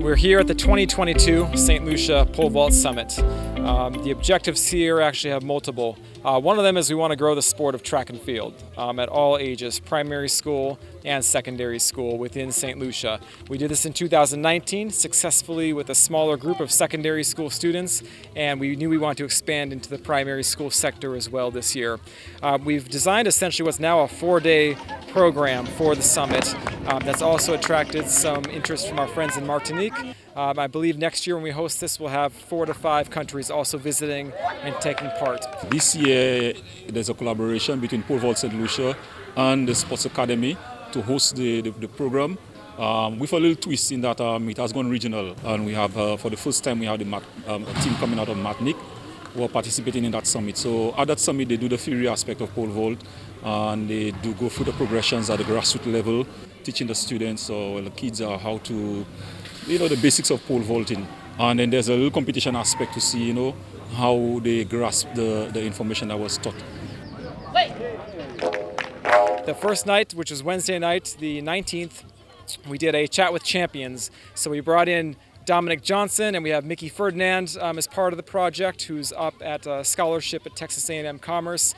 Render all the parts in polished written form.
We're here at the 2022 Saint Lucia Pole Vault Summit. The objectives here actually have multiple. One of them is we want to grow the sport of track and field at all ages, primary school and secondary school within Saint Lucia. We did this in 2019 successfully with a smaller group of secondary school students, and we knew we wanted to expand into the primary school sector as well this year. We've designed essentially what's now a 4-day program for the summit that's also attracted some interest from our friends in Martinique. I believe next year when we host this, we'll have 4 to 5 countries also visiting and taking part. This year, there's a collaboration between Pole Vault Saint Lucia and the Sports Academy to host the program with a little twist in that it has gone regional, and we have, for the first time, we have a team coming out of Martinique who are participating in that summit. So at that summit, they do the theory aspect of pole vault, and they do go through the progressions at the grassroots level, teaching the students or the kids how to, the basics of pole vaulting. And then there's a little competition aspect to see, how they grasp the information that was taught. The first night, which was Wednesday night, the 19th, we did a chat with champions. So we brought in Dominic Johnson, and we have Mickey Ferdinand as part of the project, who's up at a scholarship at Texas A&M Commerce.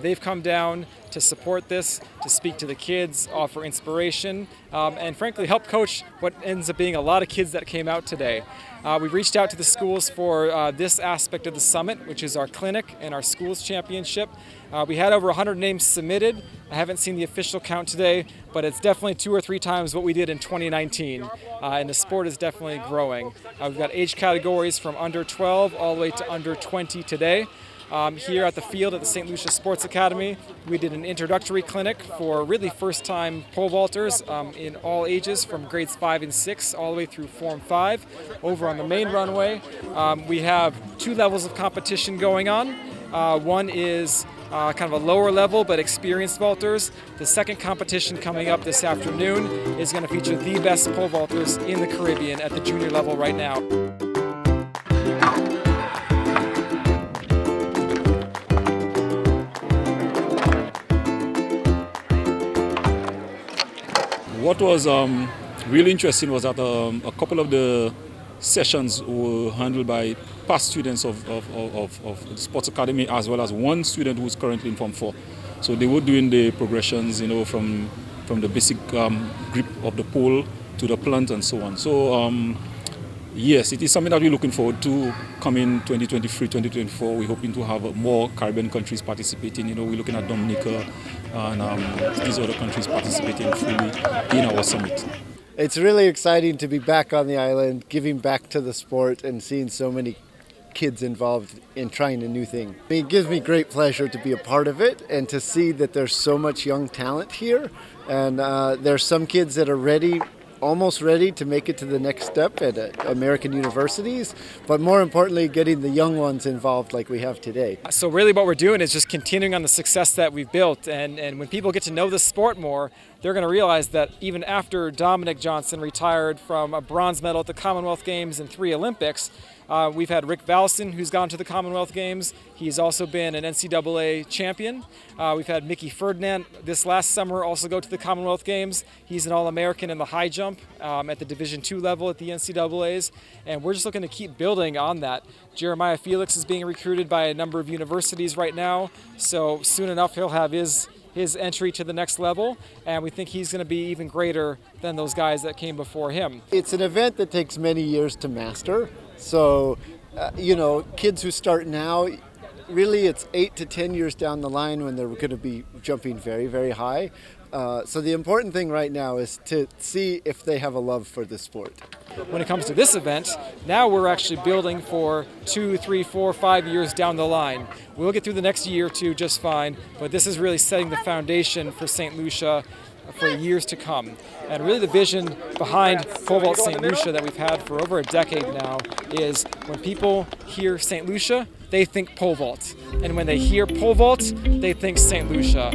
They've come down to support this, to speak to the kids, offer inspiration, and frankly help coach what ends up being a lot of kids that came out today. We've reached out to the schools for this aspect of the summit, which is our clinic and our schools championship. We had over 100 names submitted. I haven't seen the official count today, but it's definitely 2 or 3 times what we did in 2019, and the sport is definitely growing. We've got age categories from under 12 all the way to under 20 today. Here at the field at the Saint Lucia Sports Academy, we did an introductory clinic for really first-time pole vaulters in all ages from grades 5 and 6 all the way through Form 5. Over on the main runway, we have 2 levels of competition going on. One is kind of a lower level but experienced vaulters. The second competition coming up this afternoon is going to feature the best pole vaulters in the Caribbean at the junior level right now. What was really interesting was that a couple of the sessions were handled by past students of the Sports Academy, as well as one student who's currently in Form 4. So they were doing the progressions, from the basic grip of the pole to the plant and so on. So yes, it is something that we're looking forward to coming 2023, 2024. We're hoping to have more Caribbean countries participating. We're looking at Dominica and these other countries participating fully in our summit. It's really exciting to be back on the island, giving back to the sport and seeing so many kids involved in trying a new thing. It gives me great pleasure to be a part of it and to see that there's so much young talent here. And there's some kids that are almost ready to make it to the next step at American universities, but more importantly, getting the young ones involved like we have today. So really what we're doing is just continuing on the success that we've built, and when people get to know the sport more, they're going to realize that even after Dominic Johnson retired from a bronze medal at the Commonwealth Games and 3 Olympics, we've had Rick Valson, who's gone to the Commonwealth Games. He's also been an NCAA champion. We've had Mickey Ferdinand this last summer also go to the Commonwealth Games. He's an All-American in the high jump at the Division II level at the NCAAs, and we're just looking to keep building on that. Jeremiah Felix is being recruited by a number of universities right now, so soon enough he'll have his entry to the next level, and we think he's going to be even greater than those guys that came before him. It's an event that takes many years to master. So, kids who start now, really it's 8 to 10 years down the line when they're going to be jumping very, very high. So the important thing right now is to see if they have a love for the sport. When it comes to this event, now we're actually building for 2, 3, 4, 5 years down the line. We'll get through the next year or 2 just fine, but this is really setting the foundation for Saint Lucia for years to come. And really the vision behind Pole Vault Saint Lucia that we've had for over a decade now is when people hear Saint Lucia, they think pole vault. And when they hear pole vault, they think Saint Lucia.